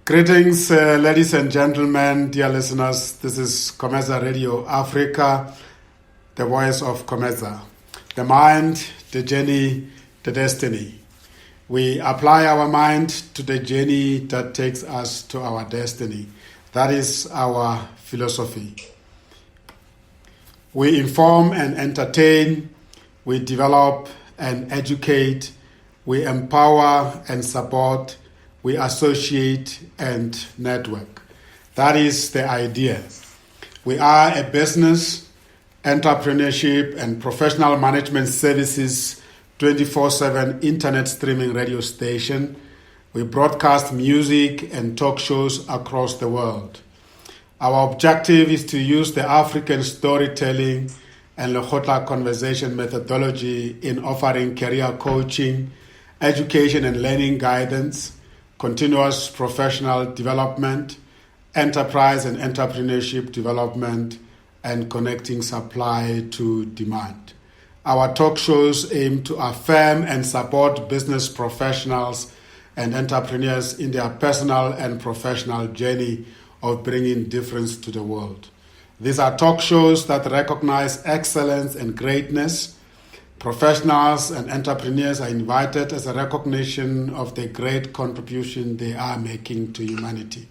Greetings, ladies and gentlemen, dear listeners. This is Comeza Radio Africa, the voice of Comeza. The mind, the journey, the destiny. We apply our mind to the journey that takes us to our destiny. That is our philosophy. We inform and entertain, we develop and educate, we empower and support, we associate and network. That is the idea. We are a business, entrepreneurship, and professional management services 24/7 internet streaming radio station. We broadcast music and talk shows across the world. Our objective is to use the African storytelling and Lekgotla conversation methodology in offering career coaching, education and learning guidance, continuous professional development, enterprise and entrepreneurship development, and connecting supply to demand. Our talk shows aim to affirm and support business professionals and entrepreneurs in their personal and professional journey of bringing difference to the world. These are talk shows that recognize excellence and greatness. Professionals and entrepreneurs are invited as a recognition of the great contribution they are making to humanity.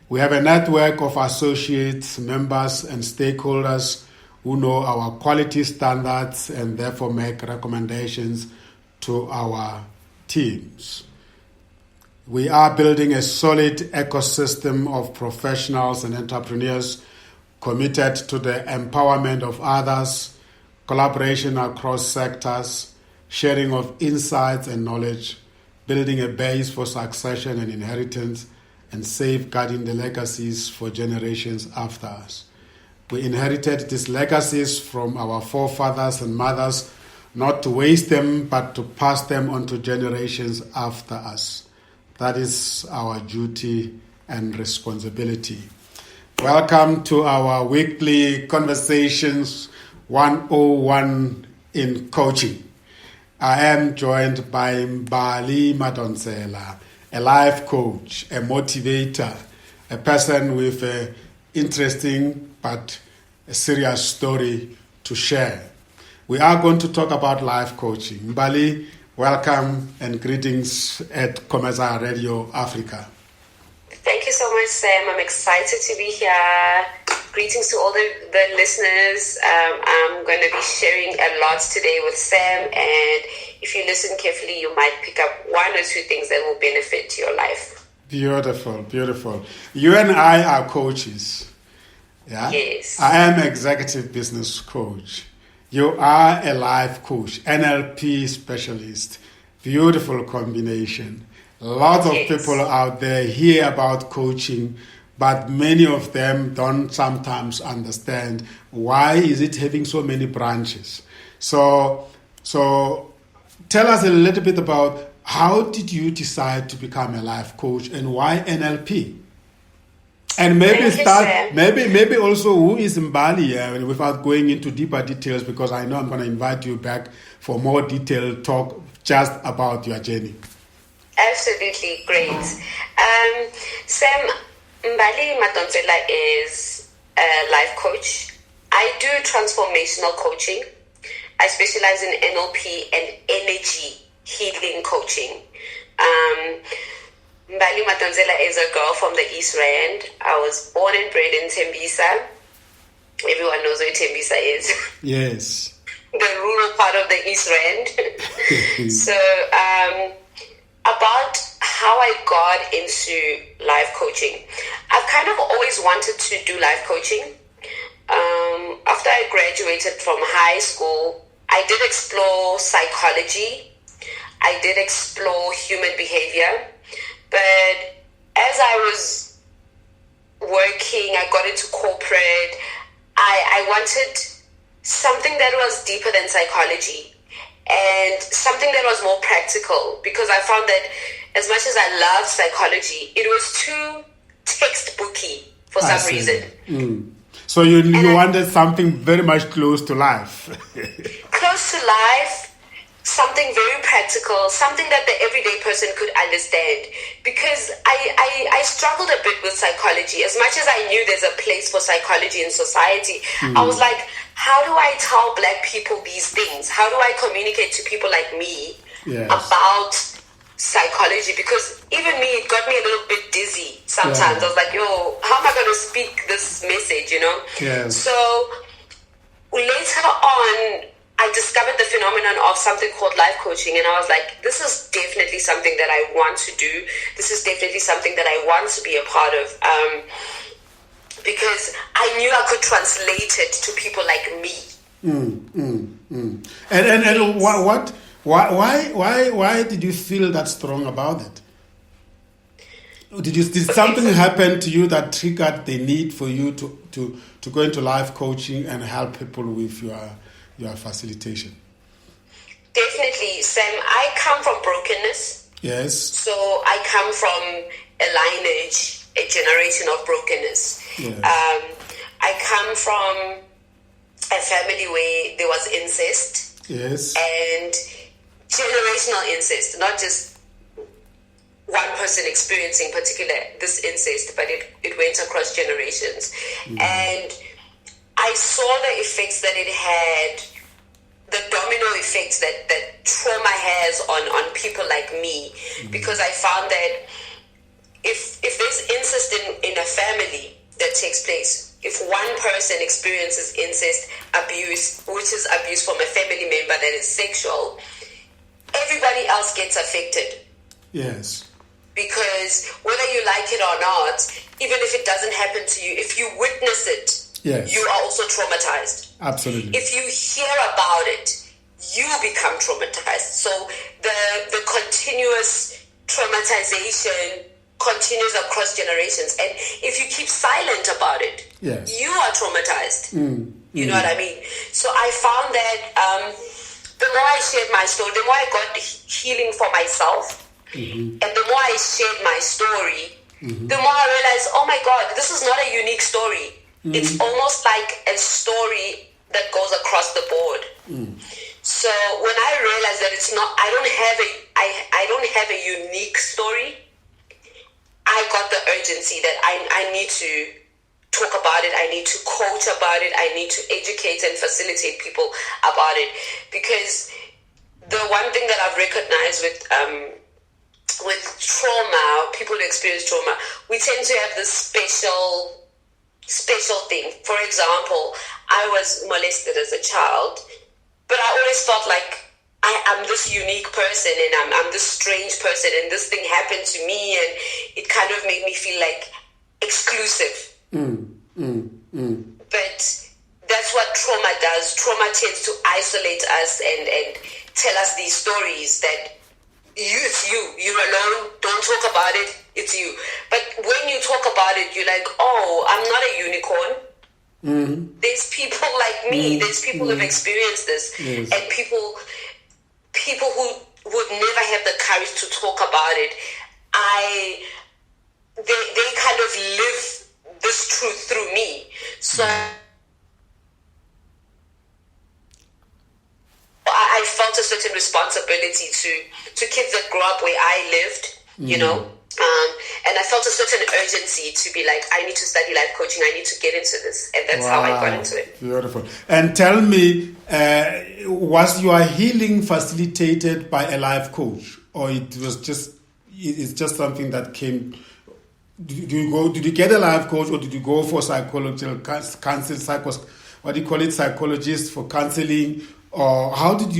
We have a network of associates, members, and stakeholders who know our quality standards and therefore make recommendations to our teams. We are building a solid ecosystem of professionals and entrepreneurs committed to the empowerment of others, collaboration across sectors, sharing of insights and knowledge, building a base for succession and inheritance, and safeguarding the legacies for generations after us. We inherited these legacies from our forefathers and mothers, not to waste them, but to pass them on to generations after us. That is our duty and responsibility. Welcome to our weekly Conversations 101 in Coaching. I am joined by Mbali Madonsela, a life coach, a motivator, a person with an interesting but a serious story to share. We are going to talk about life coaching. Mbali, welcome and greetings at Comeza Radio Africa. Thank you so much, Sam. I'm excited to be here. Greetings to all the listeners. I'm going to be sharing a lot today with Sam, and if you listen carefully, you might pick up one or two things that will benefit your life. Beautiful, beautiful. You and I are coaches. Yeah? Yes. I am executive business coach. You are a life coach, NLP specialist. Beautiful combination. Lots of people out there hear about coaching, but many of them don't sometimes understand why is it having so many branches. So tell us a little bit about how did you decide to become a life coach and why NLP? And maybe also who is Mbali without going into deeper details, because I know I'm going to invite you back for more detailed talk just about your journey. Absolutely, great. Sam, Mbali Madonsela is a life coach. I do transformational coaching. I specialize in NLP and energy healing coaching. Mbali Madonsela is a girl from the East Rand. I was born and bred in Tembisa. Everyone knows where Tembisa is. Yes. The rural part of the East Rand. So, about how I got into life coaching. I've kind of always wanted to do life coaching. After I graduated from high school, I did explore psychology. I did explore human behavior. But as I was working, I got into corporate, I wanted something that was deeper than psychology and something that was more practical, because I found that as much as I loved psychology, it was too textbooky for some reason. So you wanted something very much close to life. Close to life, something very practical, something that the everyday person could understand. Because I struggled a bit with psychology. As much as I knew there's a place for psychology in society, I was like, how do I tell Black people these things? How do I communicate to people like me about psychology? Because even me, it got me a little bit dizzy sometimes. I was like, yo, how am I going to speak this message, you know? So later on, I discovered the phenomenon of something called life coaching, and I was like, this is definitely something that I want to do. This is definitely something that I want to be a part of, because I knew I could translate it to people like me. And why did you feel that strong about it? Did something happen to you that triggered the need for you to go into life coaching and help people with your facilitation? Definitely, Sam. I come from brokenness. Yes. So I come from a lineage, a generation of brokenness. Yes. I come from a family where there was incest. Yes. And generational incest, not just one person experiencing this incest, but it went across generations. And I saw the effects that it had, the domino effects that trauma has on people like me, because I found that if there's incest in a family that takes place, if one person experiences incest abuse, which is abuse from a family member that is sexual, everybody else gets affected. Yes. Because whether you like it or not, even if it doesn't happen to you, if you witness it, you are also traumatized. Absolutely. If you hear about it, you become traumatized. So the continuous traumatization continues across generations. And if you keep silent about it, you are traumatized. You know what I mean? So I found that the more I shared my story, the more I got healing for myself. And the more I shared my story, the more I realized, oh my God, this is not a unique story. It's almost like a story that goes across the board. So when I realized that it's not, I don't have a unique story, I got the urgency that I need to talk about it. I need to coach about it. I need to educate and facilitate people about it. Because the one thing that I've recognized with trauma, people who experience trauma, we tend to have this special thing. For example, I was molested as a child, but I always felt like I'm this unique person and I'm this strange person and this thing happened to me, and it kind of made me feel like exclusive. But that's what trauma does. Trauma tends to isolate us and tell us these stories that you're alone, don't talk about it, it's you. But when you talk about it, you're like, oh, I'm not a unicorn. There's people like me, there's people who've experienced this, and people who would never have the courage to talk about it. They kind of live this truth through me. So I felt a certain responsibility to kids that grew up where I lived, you know. And I felt a certain urgency to be like, I need to study life coaching. I need to get into this. And that's how I got into it. Beautiful. And tell me, was your healing facilitated by a life coach? Or it's just something that came... Did you get a life coach, or did you go for psychological counsel, psychologist for counseling? Or how did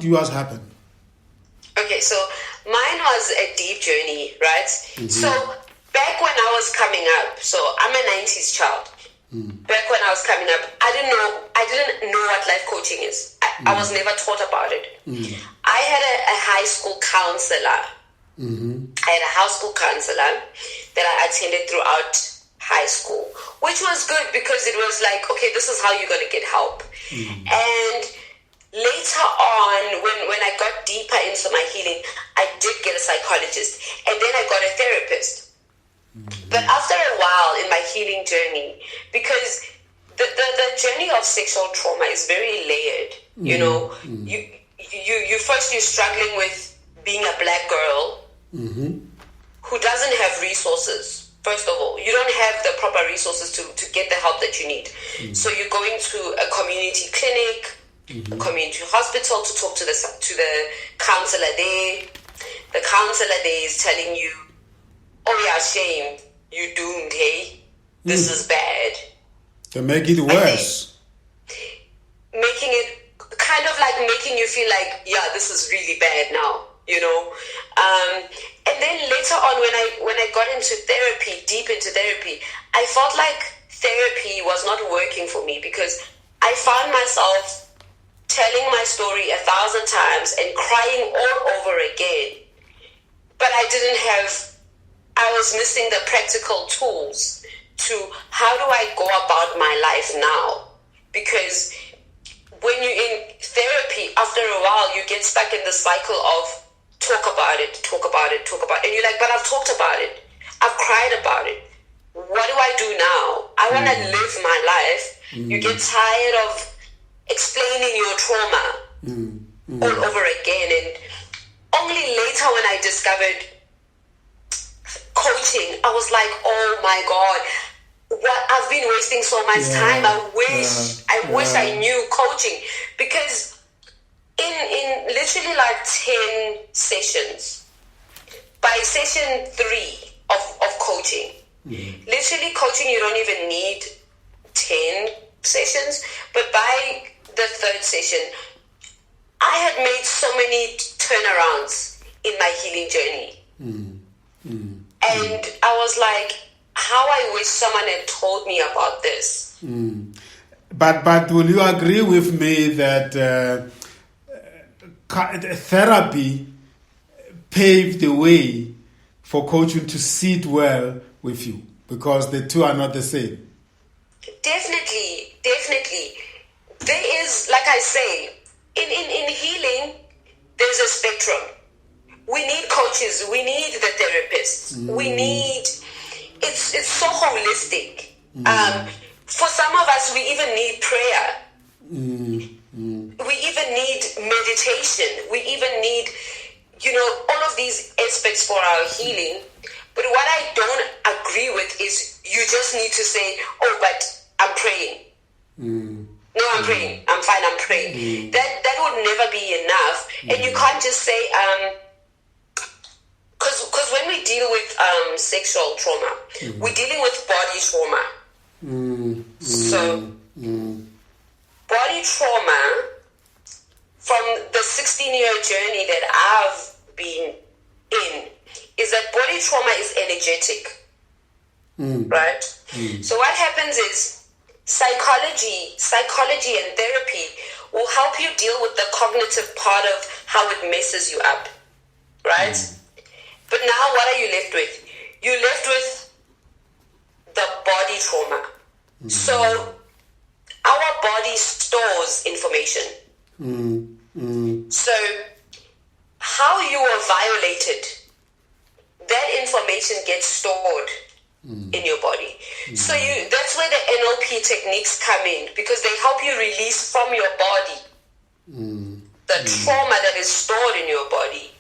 yours happen? Okay, so mine was a deep journey, right? So back when I was coming up, so I'm a 90s child. Back when I was coming up, I didn't know what life coaching is. I was never taught about it. I had a high school counselor. I had a house school counselor that I attended throughout high school, which was good because it was like, okay, this is how you're going to get help. And later on, when I got deeper into my healing, I did get a psychologist, and then I got a therapist. But after a while in my healing journey, because the journey of sexual trauma is very layered, you know, you're struggling with being a black girl who doesn't have resources. First of all, you don't have the proper resources to get the help that you need. So you're going to a community clinic, a community hospital to talk to the counselor there. The counselor there is telling you, "Oh yeah, shame, you doomed. Hey, this is bad." To make it worse. Making it kind of like making you feel like, yeah, this is really bad now, you know. And then later on, when I got into therapy, deep into therapy, I felt like therapy was not working for me because I found myself telling my story 1,000 times and crying all over again. But I was missing the practical tools to how do I go about my life now? Because when you're in therapy, after a while, you get stuck in the cycle of talk about it. And you're like, but I've talked about it. I've cried about it. What do I do now? I want to live my life. You get tired of explaining your trauma all over again. And only later when I discovered coaching, I was like, oh my God, what I've been wasting so much time. I wish I knew coaching, because in literally like 10 sessions, by session 3 of coaching, literally coaching, you don't even need 10 sessions, but by the 3rd session, I had made so many turnarounds in my healing journey. And I was like, how I wish someone had told me about this. But will you agree with me that therapy paved the way for coaching to sit well with you? Because the two are not the same. Definitely. There is, like I say, in healing, there's a spectrum. We need coaches. We need the therapists. We need... It's so holistic. For some of us, we even need prayer. We even need meditation. We even need, all of these aspects for our healing. But what I don't agree with is you just need to say, oh, but I'm praying. No, I'm praying. I'm fine. I'm praying. That would never be enough. And you can't just say... Because when we deal with sexual trauma, we're dealing with body trauma. So, body trauma, from the 16-year journey that I've been in, is that body trauma is energetic. Right? So what happens is psychology and therapy will help you deal with the cognitive part of how it messes you up. Right? But now what are you left with? You're left with the body trauma. So our body stores information. So how you were violated, that information gets stored in your body. So that's where the NLP techniques come in, because they help you release from your body the trauma that is stored in your body.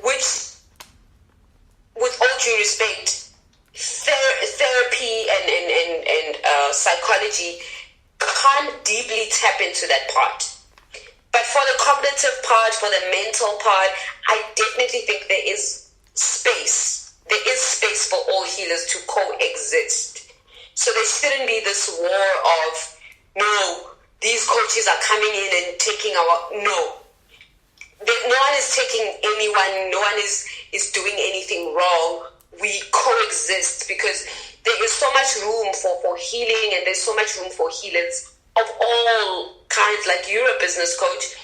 Which, with all due respect, therapy and psychology can't deeply tap into that part. But for the cognitive part, for the mental part, I definitely think there is space. There is space for all healers to coexist. So there shouldn't be this war of, no, these coaches are coming in and taking our... No. No one is taking anyone, no one is doing anything wrong. We coexist because there is so much room for healing, and there's so much room for healers of all kinds. Like, you're a business coach.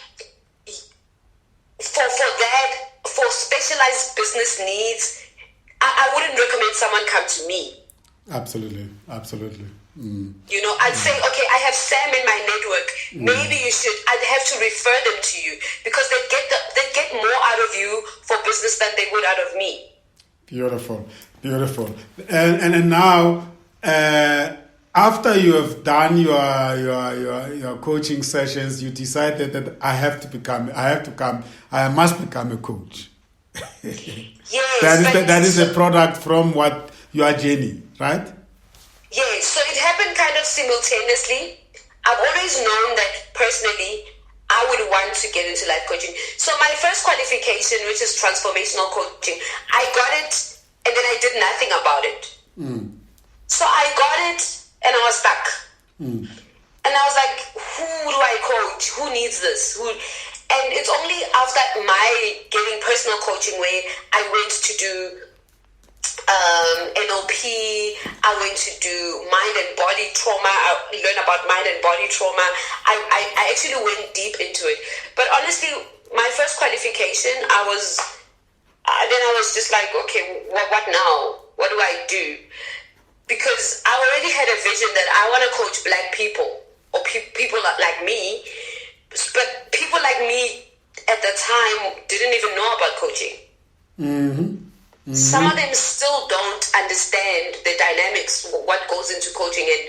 For that, for specialized business needs, I wouldn't recommend someone come to me. Absolutely. I'd say, okay, I have Sam in my network. Maybe you should. I'd have to refer them to you, because they get more out of you for business than they would out of me. Beautiful. And now After you have done your coaching sessions, you decided that I must become a coach. Yes. That is a product from what your journey, right? Yes, so it happened kind of simultaneously. I've always known that personally I would want to get into life coaching. So my first qualification, which is transformational coaching, I got it and then I did nothing about it. So I got it and I was stuck. And I was like, who do I coach? Who needs this? And it's only after my getting personal coaching where I went to do NLP, I went to do mind and body trauma. I learned about mind and body trauma. I actually went deep into it. But honestly, my first qualification, then I was just like, okay, what now? What do I do? Because I already had a vision that I want to coach Black people or people like me. But people like me at the time didn't even know about coaching. Some of them still don't understand the dynamics, what goes into coaching and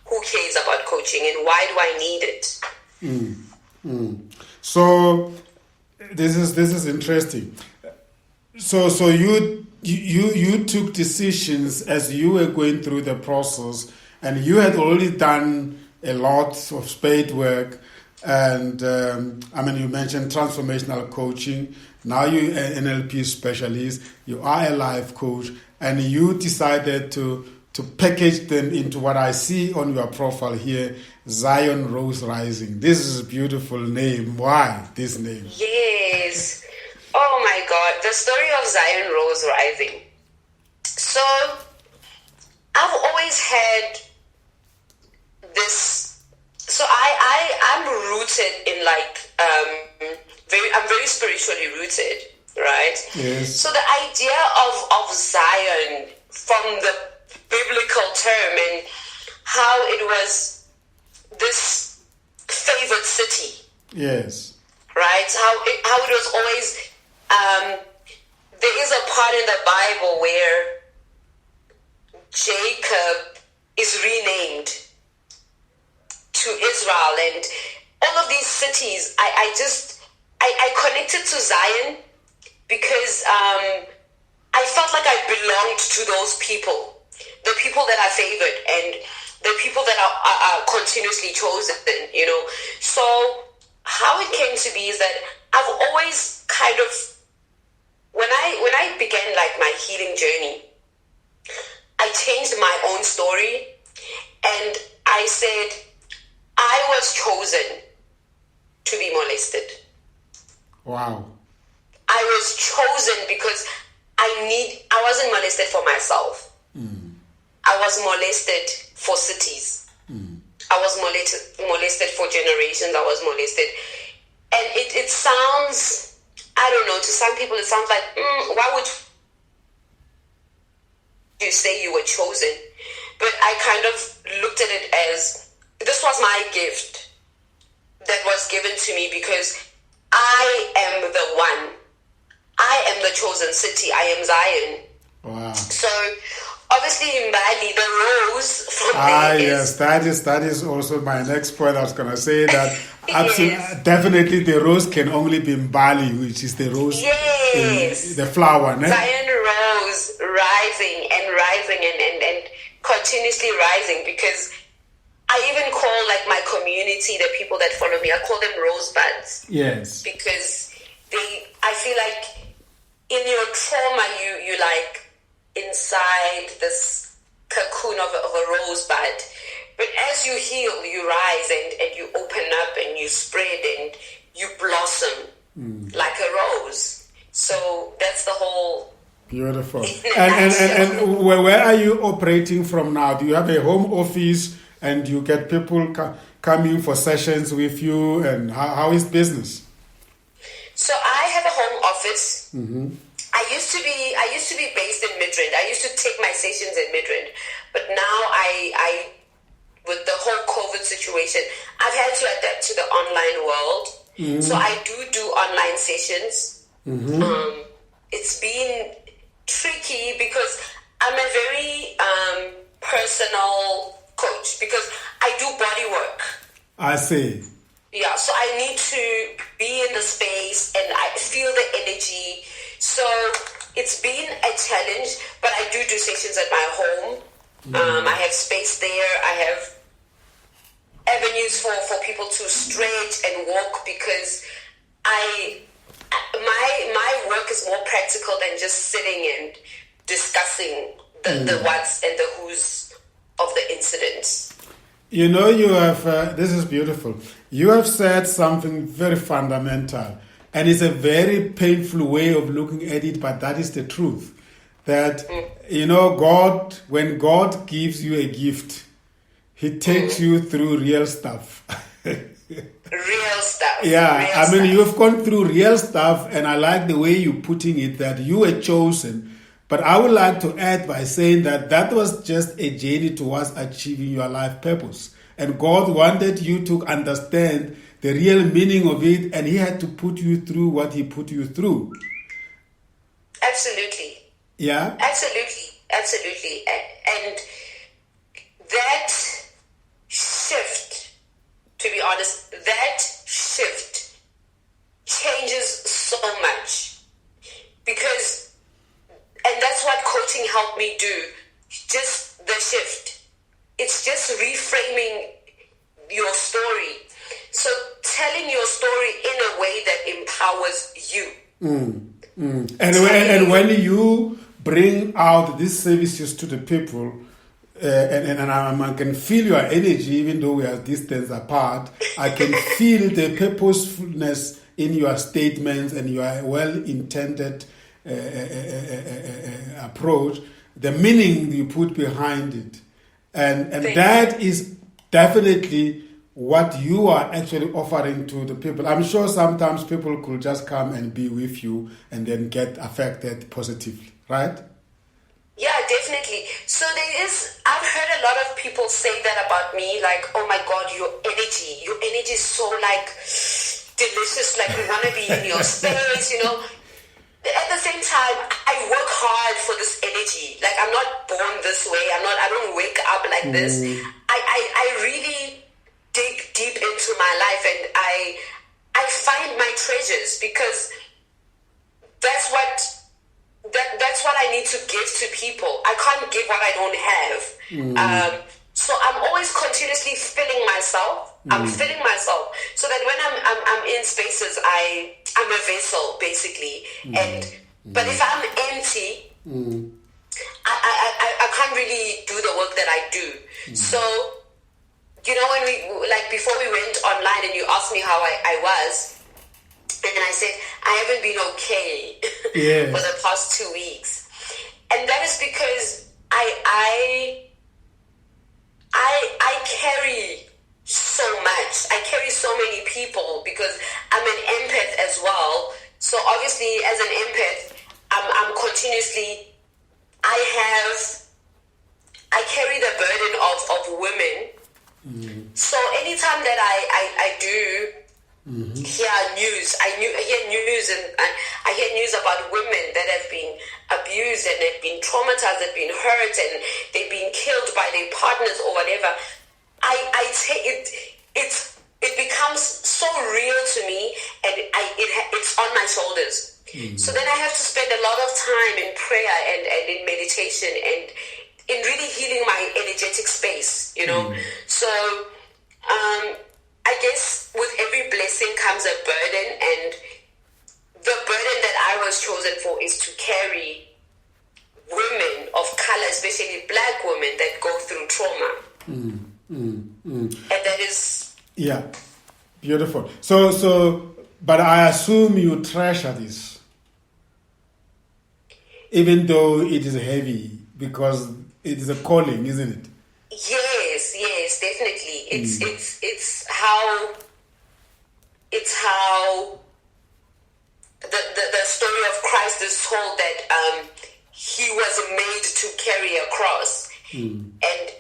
who cares about coaching and why do I need it. So this is interesting. So you took decisions as you were going through the process, and you had already done a lot of spade work. And you mentioned transformational coaching. Now you're an NLP specialist. You are a life coach, and you decided to package them into what I see on your profile here, Zion Rose Rising. This is a beautiful name. Why this name? Yes. Oh my God, the story of Zion Rose Rising. So I've always had this. So I'm rooted in I'm very spiritually rooted, right? Yes. So the idea of Zion from the biblical term and how it was this favored city. Yes. Right? How it was always, there is a part in the Bible where Jacob is renamed to Israel, and all of these cities, I connected to Zion because I felt like I belonged to those people, the people that are favored and the people that are continuously chosen, you know. So how it came to be is that I've always kind of, when I began like my healing journey, I changed my own story and I said, I was chosen to be molested. Wow. I was chosen because I wasn't molested for myself. I was molested for cities. I was molested for generations. I was molested. And it sounds, I don't know, to some people it sounds like, why would you say you were chosen? But I kind of looked at it as, this was my gift that was given to me because I am the one. I am the chosen city. I am Zion. Wow. So obviously Mbali, the rose from there yes, that is also my next point. I was going to say that absolutely, definitely the rose can only be Mbali, which is the rose, the flower. Ne? Zion rose rising and continuously rising, because I even call like my community, the people that follow me, I call them rosebuds. Yes. Because I feel like in your trauma, you like inside this cocoon of a rosebud. But as you heal, you rise and you open up and you spread and you blossom like a rose. So that's the whole... Beautiful. And where are you operating from now? Do you have a home office and you get people coming for sessions with you? And how is business? So I have a home office. I used to be based in Midrand. I used to take my sessions in Midrand, but now I with the whole COVID situation, I've had to adapt to the online world. So I do online sessions. It's been tricky because I'm a very personal coach because I do body work. I see. Yeah, so I need to be in the space and I feel the energy. So it's been a challenge, but I do sessions at my home. I have space there. I have avenues for people to stretch and walk because my work is more practical than just sitting and discussing the what's and the who's of the incidents. You know, you have, this is beautiful. You have said something very fundamental, and it's a very painful way of looking at it, but that is the truth. That, you know, God, when God gives you a gift, He takes you through real stuff. Real stuff. Yeah, you've gone through real stuff, and I like the way you're putting it, that you were chosen. But I would like to add by saying that was just a journey towards achieving your life purpose. And God wanted you to understand the real meaning of it, and He had to put you through what He put you through. Absolutely. Yeah? Absolutely. And that shift, to be honest, that shift changes so much because, and that's what coaching helped me do, just the shift. It's just reframing your story. So telling your story in a way that empowers you. And when you bring out these services to the people, and I can feel your energy, even though we are distance apart, I can feel the purposefulness in your statements and your well-intended approach, the meaning you put behind it. And that is definitely what you are actually offering to the people. I'm sure sometimes people could just come and be with you and then get affected positively, right? Yeah, definitely. So I've heard a lot of people say that about me, like, oh my God, your energy is so like delicious, like we want to be in your space, you know. At the same time, I work hard for this energy. Like, I'm not born this way. I don't wake up like this. I really dig deep into my life and I find my treasures because that's what I need to give to people. I can't give what I don't have. So I'm always continuously filling myself. I'm filling myself so that when I'm in spaces, I'm a vessel basically. But if I'm empty, I can't really do the work that I do. So, you know, when before we went online and you asked me how I was, and I said, I haven't been okay for the past 2 weeks. And that is because I carry so much. I carry so many people because I'm an empath as well. So obviously as an empath, I'm continuously, I carry the burden of women. So anytime that I do hear news, I hear news and I hear news about women that have been abused and they've been traumatized, they've been hurt and they've been killed by their partners or whatever. I take it becomes so real to me and it's on my shoulders. So then I have to spend a lot of time in prayer and in meditation and in really healing my energetic space, you know. So I guess with every blessing comes a burden, and the burden that I was chosen for is to carry women of color, especially black women that go through trauma. And that is... Yeah, beautiful. So, but I assume you treasure this, even though it is heavy, because it is a calling, isn't it? Yes, definitely. It's how the story of Christ is told that he was made to carry a cross, and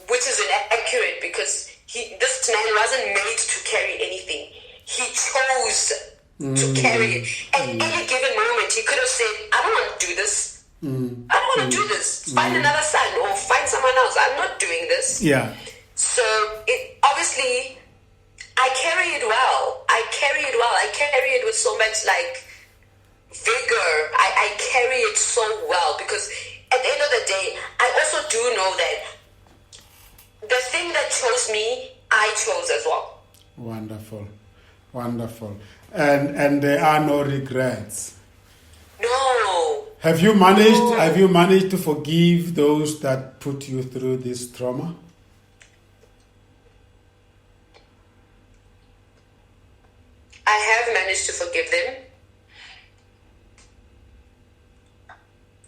which is inaccurate because this man wasn't made to carry anything. He chose to carry it. At any given moment, he could have said, "I don't want to do this. I don't want to do this. Find another son or find someone else. I'm not doing this. Yeah. So obviously, I carry it well. I carry it with so much like vigor. I carry it so well because at the end of the day, I also do know that the thing that chose me, I chose as well. Wonderful. And there are no regrets. No. Have you managed to forgive those that put you through this trauma? I have managed to forgive them.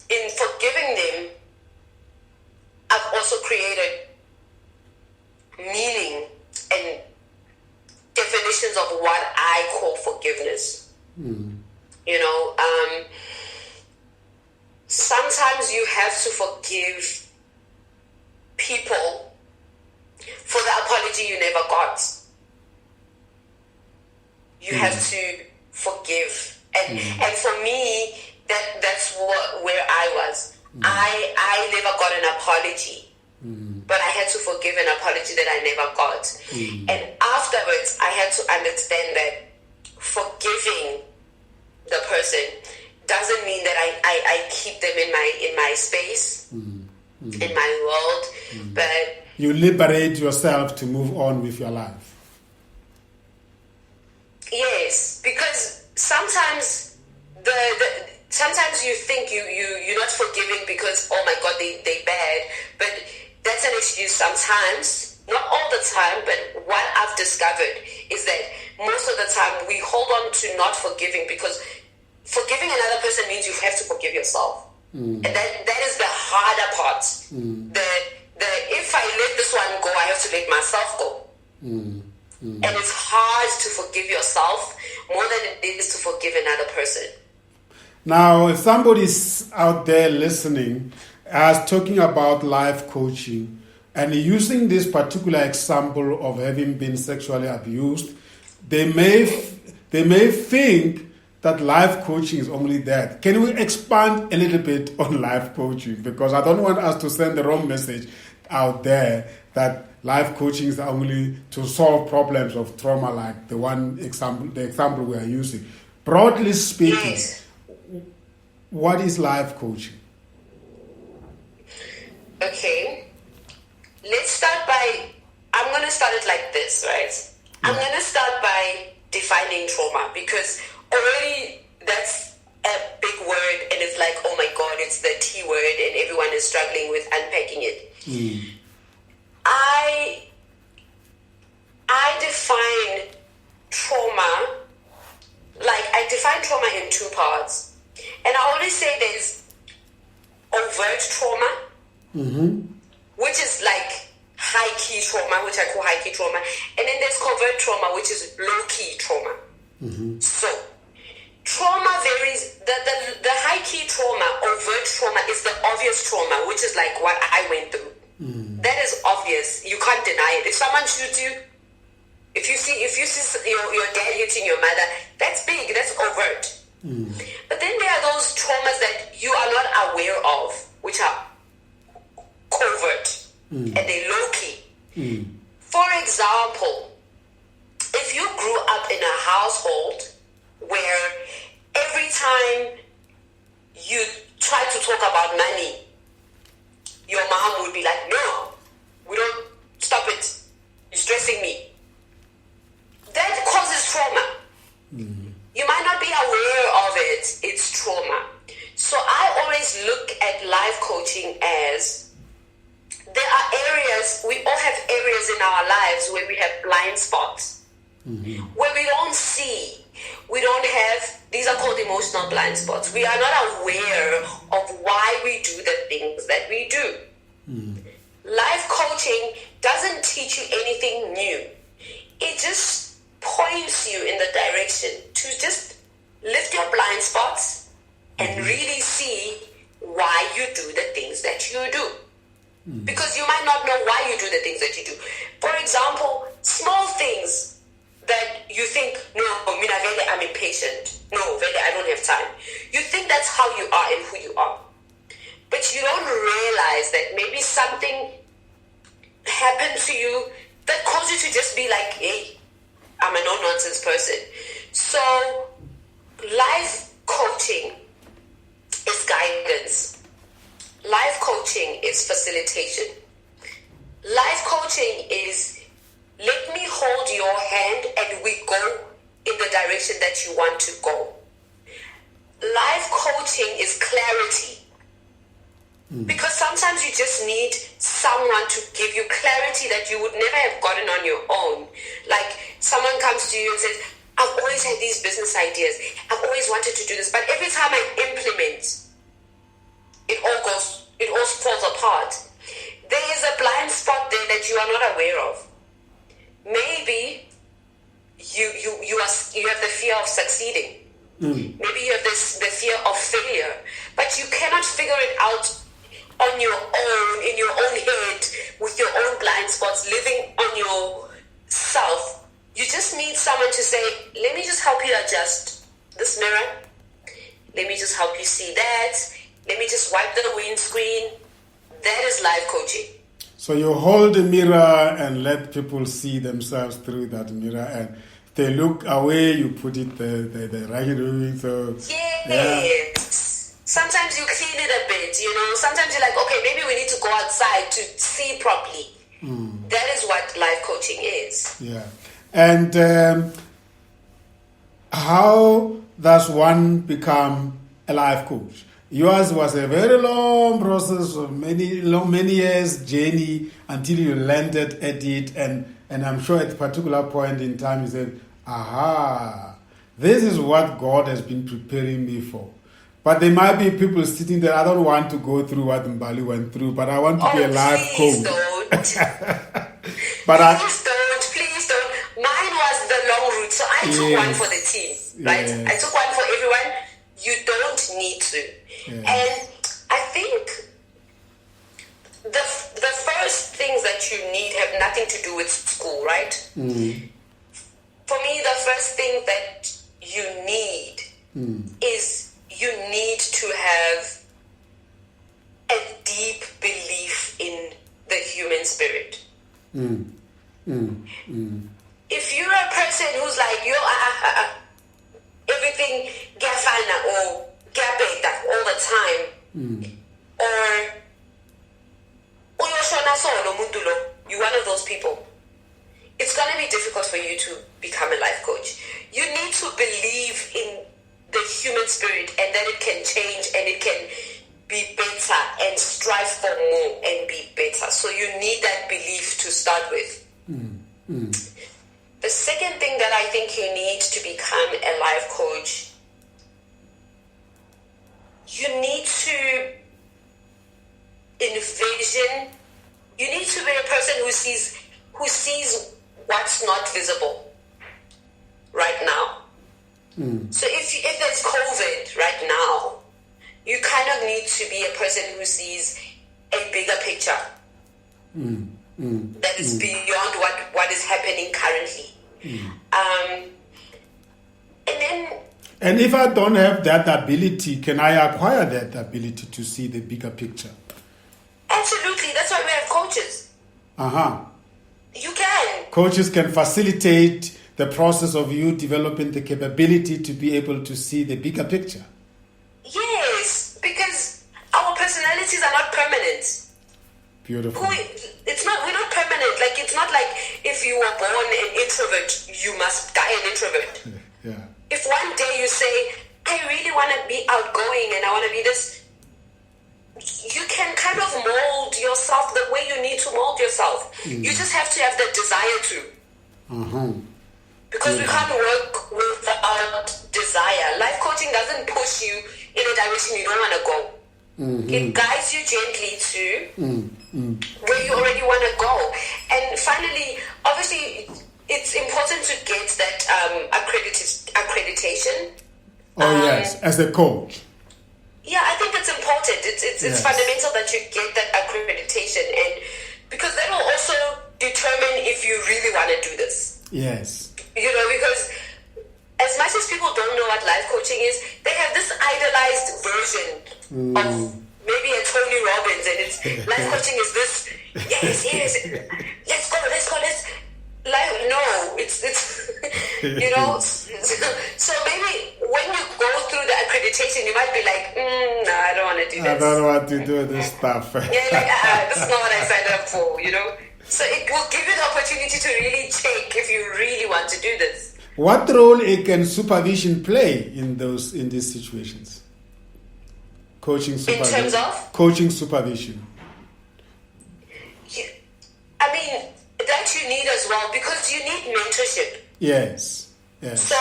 In forgiving them, I've also created meaning and definitions of what I call forgiveness. You know, sometimes you have to forgive people for the apology you never got. You have to forgive. And for me, that's where I was. I never got an apology. But I had to forgive an apology that I never got. And afterwards, I had to understand that forgiving the person doesn't mean that I keep them in my space, in my world. But you liberate yourself to move on with your life. Yes, because sometimes sometimes you think you're not forgiving because, oh my God, they bad, but that's an excuse sometimes, not all the time, but what I've discovered is that most of the time we hold on to not forgiving because forgiving another person means you have to forgive yourself. And that is the harder part. The if I let this one go, I have to let myself go. And it's hard to forgive yourself more than it is to forgive another person. Now, if somebody's out there listening, as talking about life coaching and using this particular example of having been sexually abused, they may think that life coaching is only that. Can we expand a little bit on life coaching? Because I don't want us to send the wrong message out there that life coaching is only to solve problems of trauma, like the example we are using. Broadly speaking, what is life coaching? Okay, let's start by, I'm going to start it like this, right? I'm going to start by defining trauma because already that's a big word and it's like, oh my God, it's the T word and everyone is struggling with unpacking it. I define trauma, I define trauma in two parts. And I always say there's overt trauma, which is like high-key trauma, which I call high-key trauma. And then there's covert trauma, which is low-key trauma. So, trauma varies. The high-key trauma, overt trauma, is the obvious trauma, which is like what I went through. That is obvious. You can't deny it. If someone shoots you, if you see your dad hitting your mother, that's big. That's overt. But then there are those traumas that you are not aware of, which are covert and they low-key. For example, if you grew up in a household where every time you try to talk about money, your mom would be like, no, we don't, stop it, you're stressing me. That causes trauma. You might not be aware of it, it's trauma. So I always look at life coaching as there are areas, we all have areas in our lives where we have blind spots, where we don't see. We don't have, these are called emotional blind spots. We are not aware of why we do the things that we do. Life coaching doesn't teach you anything new. It just points you in the direction to just lift your blind spots and really see why you do the things that you do. Because you might not know why you do the things that you do. For example, small things that you think, no, Mina Vele, I'm impatient. No, Vele, I don't have time. You think that's how you are and who you are. but you don't realize that maybe something happened to you that caused you to just be like, hey, I'm a no-nonsense person. So life coaching is guidance. Life coaching is facilitation. Life coaching is, let me hold your hand and we go in the direction that you want to go. Life coaching is clarity. Because sometimes you just need someone to give you clarity that you would never have gotten on your own. Like someone comes to you and says, I've always had these business ideas. I've always wanted to do this. But every time I implement, it all falls apart. There is a blind spot there that you are not aware of. Maybe you have the fear of succeeding. Maybe you have the fear of failure. But you cannot figure it out on your own, in your own head, with your own blind spots, living on yourself. You just need someone to say, let me just help you adjust this mirror. Let me just help you see that. Let me just wipe the windscreen. That is life coaching. So you hold the mirror and let people see themselves through that mirror, and if they look away, you put it the right way. So yes. Yeah. Sometimes you clean it a bit, Sometimes you're like, okay, maybe we need to go outside to see properly. That is what life coaching is. Yeah. And how does one become a life coach? Yours was a very long process of many years journey until you landed at it, and I'm sure at a particular point in time you said, aha, this is what God has been preparing me for. But there might be people sitting there, I don't want to go through what Mbali went through, but I want to be a life coach. Don't. But Please don't. Mine was the long route, so I took one for the team, right? Yes. I took one for everyone. You don't need to. Yeah. And I think the first things that you need have nothing to do with school, right? For me, the first thing that you need is you need to have a deep belief in the human spirit. If you're a person who's like, everything gafana or gabeta all the time, or you're one of those people, it's going to be difficult for you to become a life coach. You need to believe in the human spirit and that it can change and it can be better and strive for more and be better. So you need that belief to start with. The second thing that I think you need to become a life coach, you need to envision, you need to be a person who sees what's not visible right now. So if there's COVID right now, you kind of need to be a person who sees a bigger picture that is beyond what is happening currently. And if I don't have that ability, can I acquire that ability to see the bigger picture? Absolutely. That's why we have coaches. You can. Coaches can facilitate the process of you developing the capability to be able to see the bigger picture. Yes, because our personalities are not permanent. Beautiful. We're not permanent. Like, it's not like if you were born an introvert, you must die an introvert. Yeah. If one day you say, I really want to be outgoing and I want to be this, you can kind of mold yourself the way you need to mold yourself. You just have to have the desire to. Because we can't work without desire. Life coaching doesn't push you in a direction you don't want to go. It guides you gently to where you already want to go. And finally, obviously, it's important to get that accreditation. Yes, as a coach. Yeah, I think it's important. It's fundamental that you get that accreditation, and because that will also determine if you really want to do this. Yes. Because as much as people don't know what life coaching is, they have this idolized version of maybe a Tony programs, and it's life coaching is this. Yes, let's go. Like, no, it's you know. So maybe when you go through the accreditation, you might be like, no, I don't want to do this. I don't want to do this stuff. Yeah, like, this is not what I signed up for, you know. So it will give you the opportunity to really check if you really want to do this. What role can supervision play in these situations? Coaching supervision. In terms of? Coaching supervision. I mean, that you need as well, because you need mentorship. Yes. So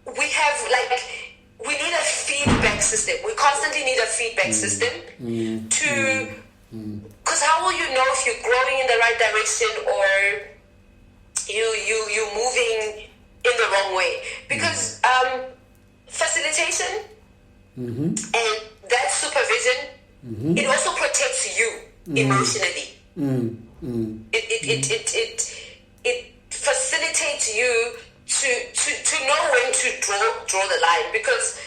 we need a feedback system. We constantly need a feedback system because how will you know if you're growing in the right direction or you're moving in the wrong way? Because facilitation and that supervision, it also protects you emotionally. It facilitates you to know when to draw the line, because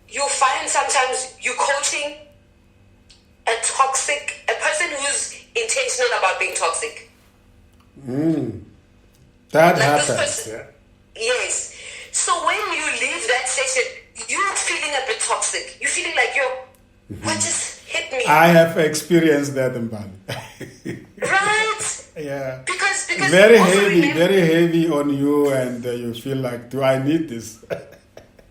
you'll find sometimes you're coaching a person who's intentional about being toxic. That like happens. Yes. So when you leave that session, you're feeling a bit toxic. You're feeling like what just hit me? I have experienced that, Mbali. Right? Yeah. Because very heavy on you, and you feel like, do I need this?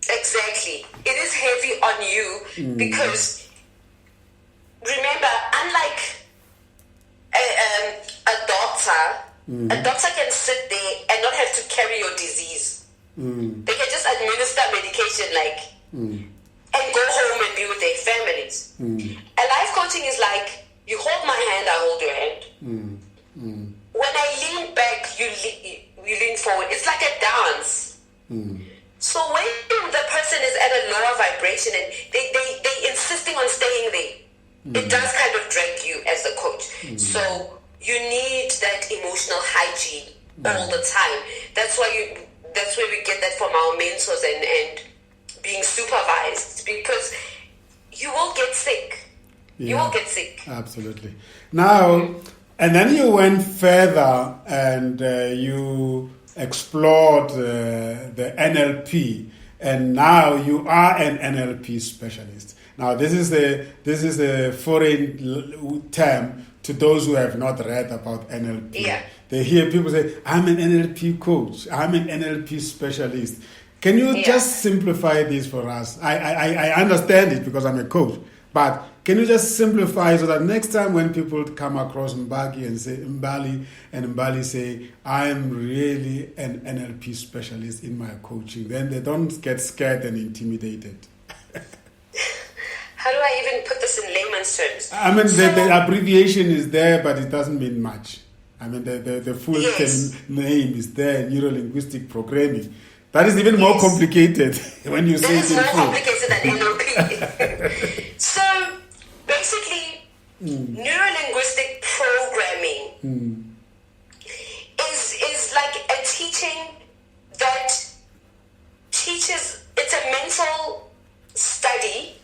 Exactly. It is heavy on you because remember, unlike a doctor can sit there and not have to carry your disease. They can just administer medication and go home and be with their families. A life coaching is like, you hold my hand, I hold your hand. When I lean back, you lean forward. It's like a dance. So when the person is at a lower vibration and they insisting on staying there, it does kind of drag you as the coach. So you need that emotional hygiene all the time. That's where we get that from our mentors and being supervised, because you will get sick. Yeah, you will get sick. Absolutely. Now, and then you went further and you explored the NLP, and now you are an NLP specialist. Now, this is a foreign term to those who have not read about NLP. Yeah. They hear people say, I'm an NLP coach, I'm an NLP specialist. Can you just simplify this for us? I understand it because I'm a coach, but can you just simplify so that next time when people come across Mbali and say Mbali say, I'm really an NLP specialist in my coaching, then they don't get scared and intimidated. How do I even put this in layman's terms? I mean, the abbreviation is there, but it doesn't mean much. I mean, the full name is there, neuro-linguistic programming. That is even more complicated when you say it in full. It's more complicated than NLP. So, basically, neuro-linguistic programming is like a teaching that teaches, it's a mental study.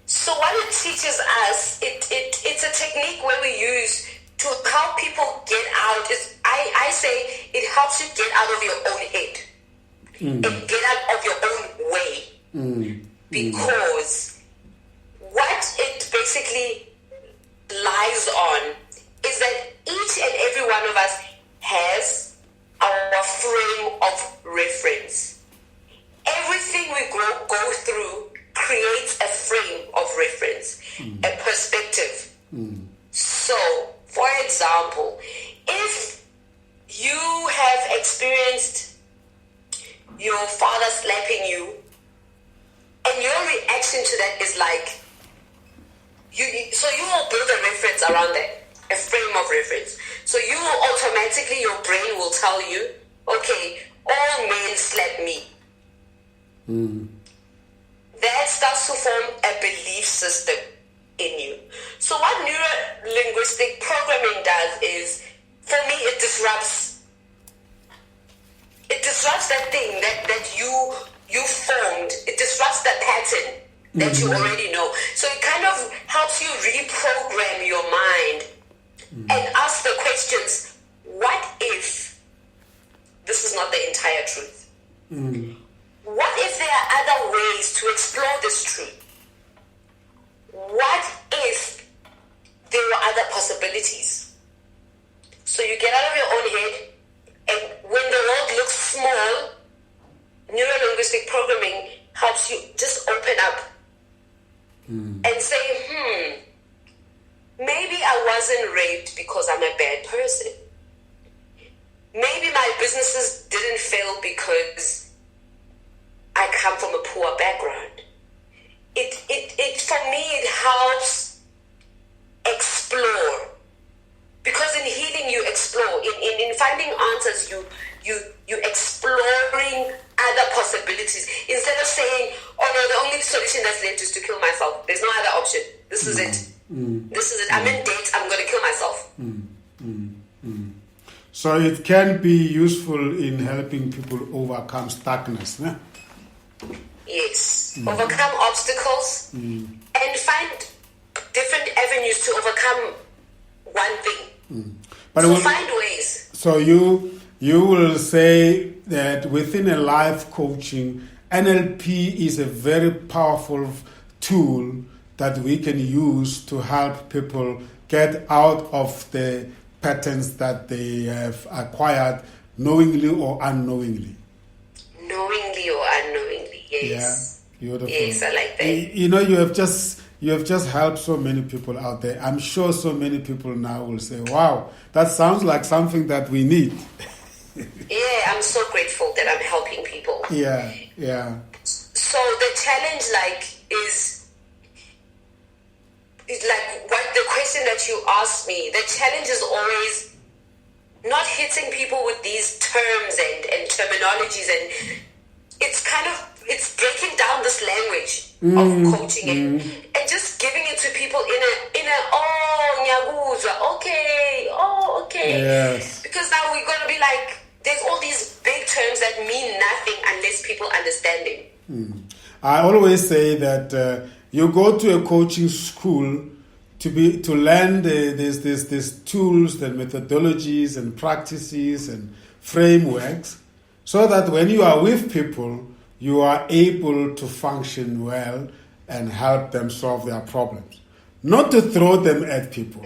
So what it teaches us, it's a technique where we use to help people get out. I say it helps you get out of your own head and get out of your own way. Because what it basically lies on is that each and every one of us has our frame of reference. Everything we go through creates a frame of reference, a perspective. So, for example, if you have experienced your father slapping you, and your reaction to that is like, you will build a reference around that, a frame of reference. So you will automatically, your brain will tell you, okay, all men slap me. That starts to form a belief system in you. So what neuro-linguistic programming does is, for me, it disrupts that thing that you formed. It disrupts that pattern that you already know. So it kind of helps you reprogram your mind and ask the questions, what if this is not the entire truth? What if there are other ways to explore this truth? What if there were other possibilities? So you get out of your own head, and when the world looks small, neuro-linguistic programming helps you just open up and say, maybe I wasn't raped because I'm a bad person. Maybe my businesses didn't fail because I come from a poor background. It for me, it helps explore. Because in healing, you explore. In finding answers, you exploring other possibilities. Instead of saying, oh no, the only solution that's left is to kill myself. There's no other option. This is it. This is it. I'm in debt. I'm going to kill myself. So it can be useful in helping people overcome stuckness. Né? Yes. Overcome obstacles and find different avenues to overcome one thing. So find ways. So you will say that within a life coaching, NLP is a very powerful tool that we can use to help people get out of the patterns that they have acquired knowingly or unknowingly. Knowingly or unknowingly, yes. Yeah, beautiful. Yes, I like that. You know, you have just helped so many people out there. I'm sure so many people now will say, wow, that sounds like something that we need. Yeah, I'm so grateful that I'm helping people. Yeah. So the challenge is like what the question that you asked me, the challenge is always not hitting people with these terms and terminologies, and it's breaking down this language of coaching and just giving it to people in a nyaguzwa, okay. Yes. Because now we're gonna be like, there's all these big terms that mean nothing unless people understand them. I always say that you go to a coaching school to learn these tools, the methodologies and practices and frameworks, so that when you are with people, you are able to function well and help them solve their problems. Not to throw them at people,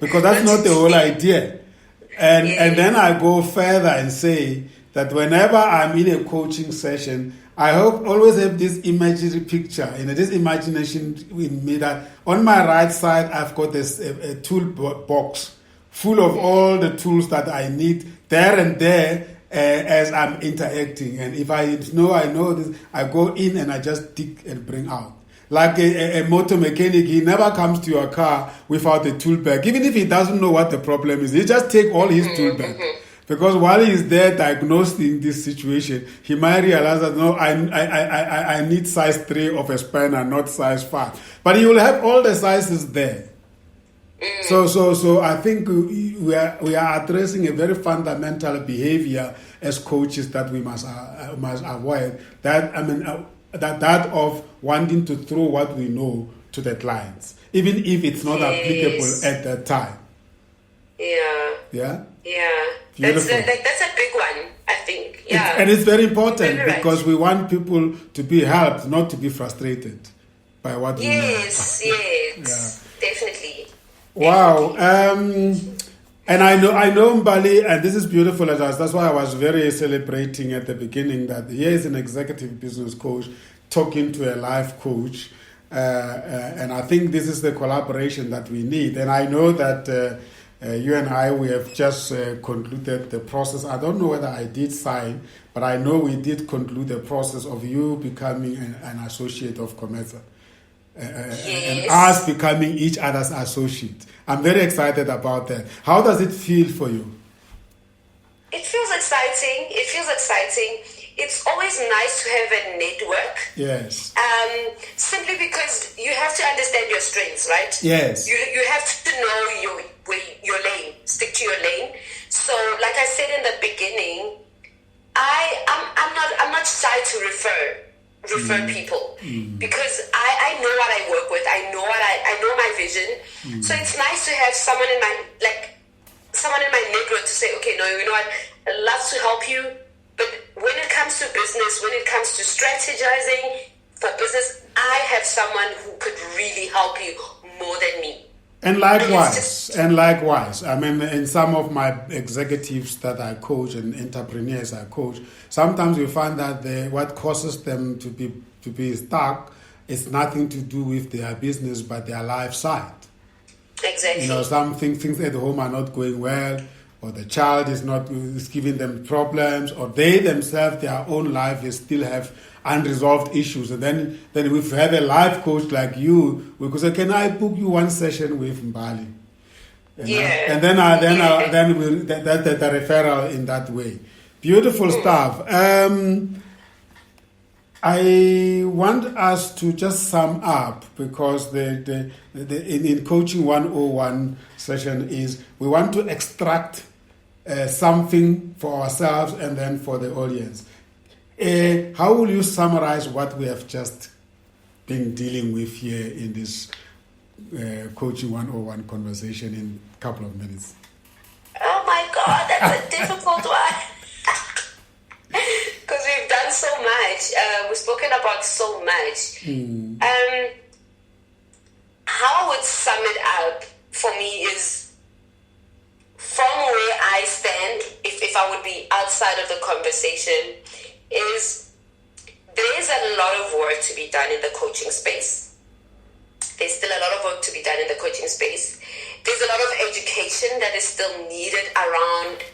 because that's not the whole idea. And then I go further and say that whenever I'm in a coaching session, I always have this imaginary picture, this imagination in me that on my right side, I've got this a tool box full of all the tools that I need there and there as I'm interacting. And if I know this, I go in and I just dig and bring out. Like a motor mechanic, he never comes to your car without a tool bag. Even if he doesn't know what the problem is, he just take all his tool bag. Because while he's there diagnosing this situation, he might realize that, no, I need size 3 of a spanner, not size 5. But he will have all the sizes there. So I think we are addressing a very fundamental behavior as coaches that we must avoid. That of wanting to throw what we know to the clients, even if it's not applicable at that time. Yeah. Beautiful. That's a big one, I think. Yeah. And it's very important because we want people to be helped, not to be frustrated by what we know. Yes, definitely. Wow. And I know Mbali, and this is beautiful as us. That's why I was very celebrating at the beginning that here is an executive business coach talking to a life coach. And I think this is the collaboration that we need. And I know that you and I, we have just concluded the process. I don't know whether I did sign, but I know we did conclude the process of you becoming an associate of Cometa. And us becoming each other's associate. I'm very excited about that. How does it feel for you? It feels exciting. It's always nice to have a network. Yes. Simply because you have to understand your strengths, right? Yes. You have to know your lane. Stick to your lane. So, like I said in the beginning, I'm not shy to refer. refer people because I know what I work with. I know my vision. So it's nice to have someone in my network to say, okay, no, you know what? I'd love to help you, but when it comes to business, when it comes to strategizing for business, I have someone who could really help you more than me. And likewise, I mean, in some of my executives that I coach and entrepreneurs I coach, sometimes you find that what causes them to be stuck is nothing to do with their business, but their life side. Exactly. You know, some things at home are not going well, or the child is giving them problems, or they themselves, their own life, they still have unresolved issues. And then we've had a life coach like you, we could say, can I book you one session with Mbali? And then that's the referral in that way. Beautiful stuff. I want us to just sum up, because in Coaching 101 session is we want to extract something for ourselves and then for the audience. How will you summarize what we have just been dealing with here in this Coaching 101 conversation in a couple of minutes? Oh my God, that's a difficult one. Because we've done so much. We've spoken about so much. How I would sum it up for me is, from where I stand, if I would be outside of the conversation, is there's a lot of work to be done in the coaching space. There's still a lot of work to be done in the coaching space. There's a lot of education that is still needed around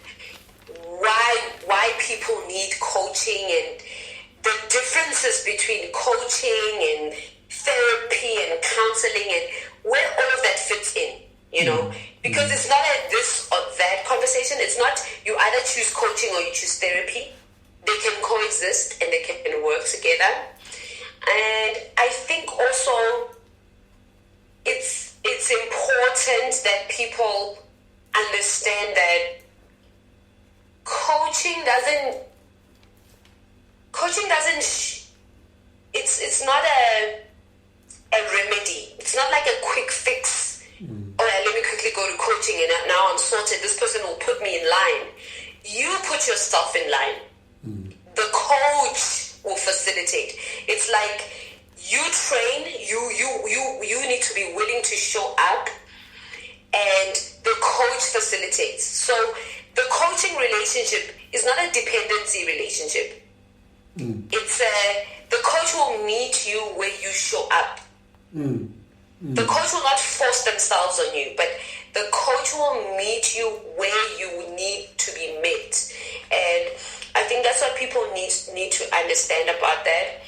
why people need coaching and the differences between coaching and therapy and counseling and where all of that fits in, you know, because it's not a this or that conversation. It's not you either choose coaching or you choose therapy. They can coexist and they can work together. And I think also it's important that people understand that coaching doesn't it's not a remedy. It's not like a quick fix. Oh yeah, let me quickly go to coaching and now I'm sorted. This person will put me in line. You put yourself in line. The coach will facilitate. It's like you train, you need to be willing to show up, and the coach facilitates. So the coaching relationship is not a dependency relationship. It's the coach will meet you where you show up. The coach will not force themselves on you, but the coach will meet you where you need to be met. And I think that's what people need to understand about that.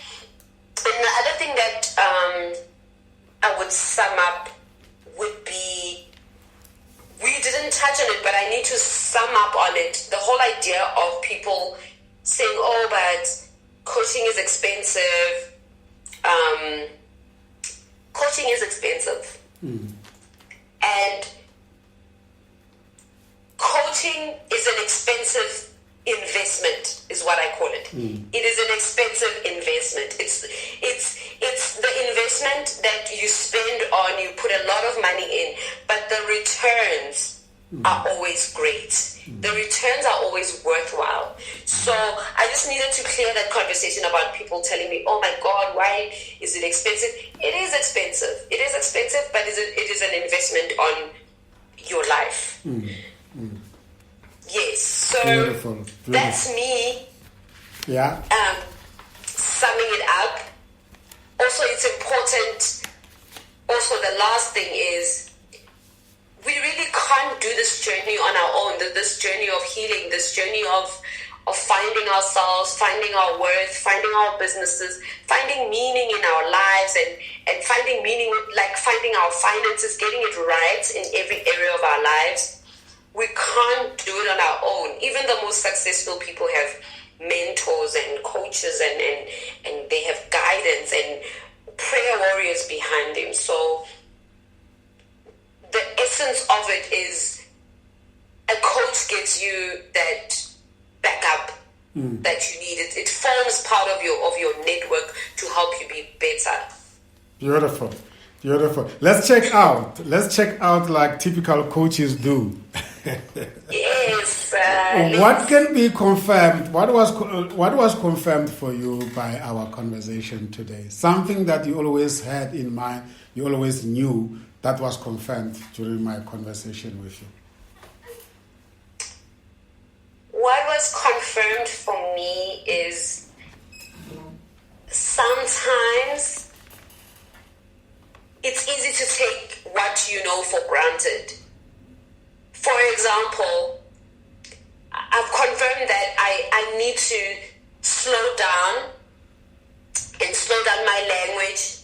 And the other thing that I would sum up would be, we didn't touch on it, but I need to sum up on it. The whole idea of people saying, oh, but coaching is expensive. Coaching is expensive. And coaching is an expensive investment, is what I call it. It is an expensive investment. It's the investment that you spend on, you put a lot of money in, but the returns are always great. The returns are always worthwhile. So I just needed to clear that conversation about people telling me, oh my God, why is it expensive? It is expensive. It is expensive, but it is an investment on your life. Yes, so Beautiful. that's me. Yeah. Summing it up. Also, it's important. Also, the last thing is, we really can't do this journey on our own. This journey of healing, this journey of finding ourselves, finding our worth, finding our businesses, finding meaning in our lives, and finding meaning, like finding our finances, getting it right in every area of our lives. We can't do it on our own. Even the most successful people have mentors and coaches and they have guidance and prayer warriors behind them. So the essence of it is a coach gives you that backup that you need. It forms part of your network to help you be better. Beautiful. Beautiful. Let's check out like typical coaches do. Yes. What can be confirmed? What was confirmed for you by our conversation today? Something that you always had in mind, you always knew that was confirmed during my conversation with you. What was confirmed for me is sometimes it's easy to take what you know for granted. For example, I've confirmed that I need to slow down my language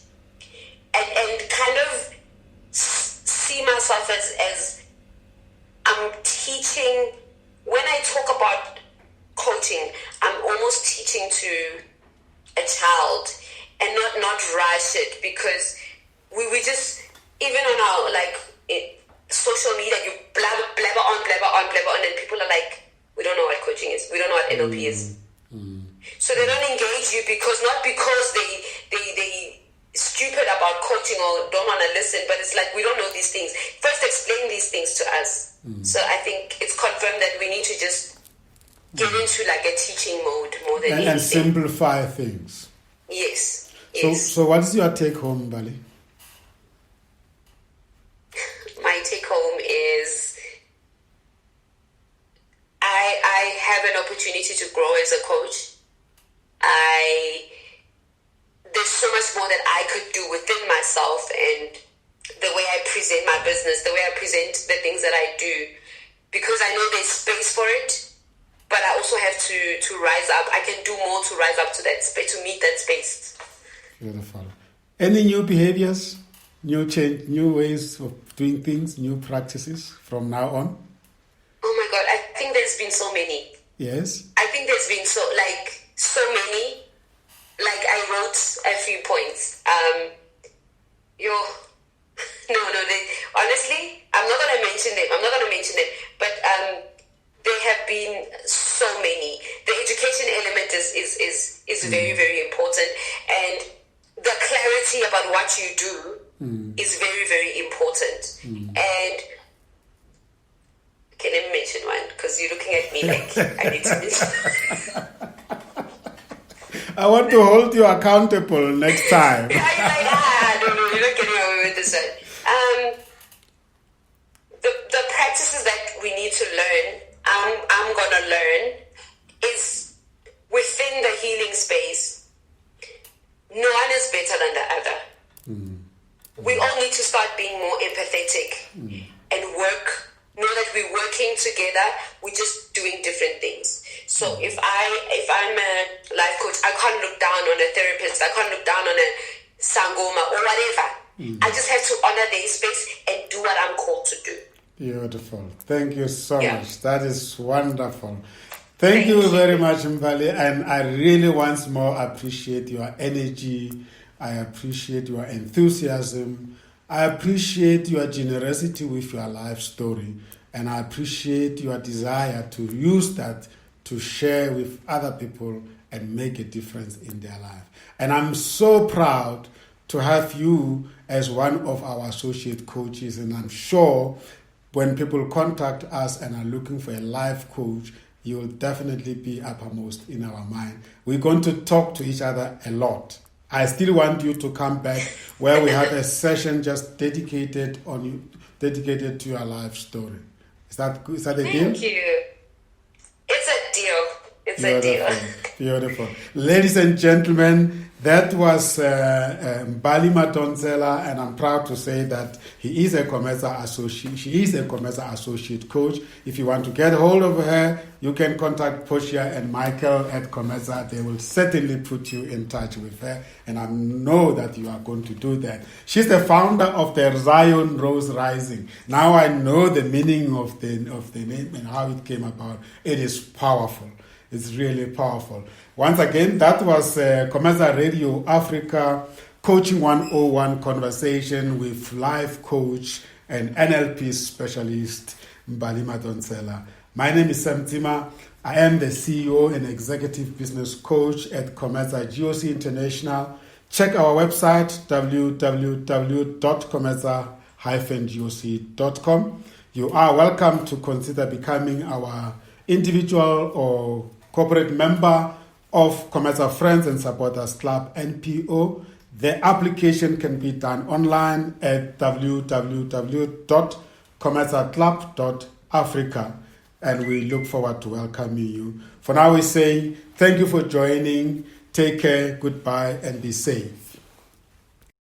and kind of see myself as I'm teaching. When I talk about coaching, I'm almost teaching to a child and not rush it, because we just, even on our social media, you blabber on, and then people are like, we don't know what coaching is, we don't know what NLP is. So they don't engage you not because they stupid about coaching or don't want to listen, but it's like, we don't know these things. First explain these things to us. So I think it's confirmed that we need to just get into like a teaching mode more than anything. And simplify things. Yes. So what is your take home, Mbali? My take home is I have an opportunity to grow as a coach. There's so much more that I could do within myself, and the way I present my business, the way I present the things that I do, because I know there's space for it, but I also have to rise up. I can do more to rise up to that space, to meet that space. Beautiful. Any new behaviors, new change, new ways of doing things, new practices from now on? Oh my God, I think there's been so many. Yes? I think there's been so many. Like I wrote a few points. Honestly, I'm not going to mention them. But there have been so many. The education element is very, very important. And the clarity about what you do is very, very important. And can I mention one? Because you're looking at me like I need to mention. I want to hold you accountable next time. You're you're not getting away with this one. The practices that we need to learn, I'm gonna learn, is within the healing space. No one is better than the other. We all need to start being more empathetic and work. Know that we're working together. We're just doing different things. So if I'm a life coach, I can't look down on a therapist. I can't look down on a sangoma or whatever. I just have to honor their space and do what I'm called to do. Beautiful. Thank you so much. That is wonderful. Thank you very much, Mbali. And I really once more appreciate your energy. I appreciate your enthusiasm. I appreciate your generosity with your life story, and I appreciate your desire to use that to share with other people and make a difference in their life. And I'm so proud to have you as one of our associate coaches, and I'm sure when people contact us and are looking for a life coach, you will definitely be uppermost in our mind. We're going to talk to each other a lot. I still want you to come back where we have a session just dedicated to your life story. Is that a deal? Thank you. It's a deal. Beautiful. Ladies and gentlemen, that was Mbali Madonsela, and I'm proud to say that she is a commercial associate coach. If you want to get hold of her, you can contact Portia and Michael at Comesa. They will certainly put you in touch with her, and I know that you are going to do that. She's the founder of the Zion Rose Rising. Now I know the meaning of the name and how it came about. It is powerful. It's really powerful. Once again, that was Comesa Radio Africa Coaching 101 conversation with life coach and NLP specialist Mbali Madonsela. My name is Sam Tima. I am the CEO and Executive Business Coach at Comeza GOC International. Check our website, www.comeza-goc.com. You are welcome to consider becoming our individual or corporate member of Comeza Friends and Supporters Club, NPO. The application can be done online at www.comezaclub.africa, and we look forward to welcoming you. For now, we say thank you for joining. Take care, goodbye, and be safe.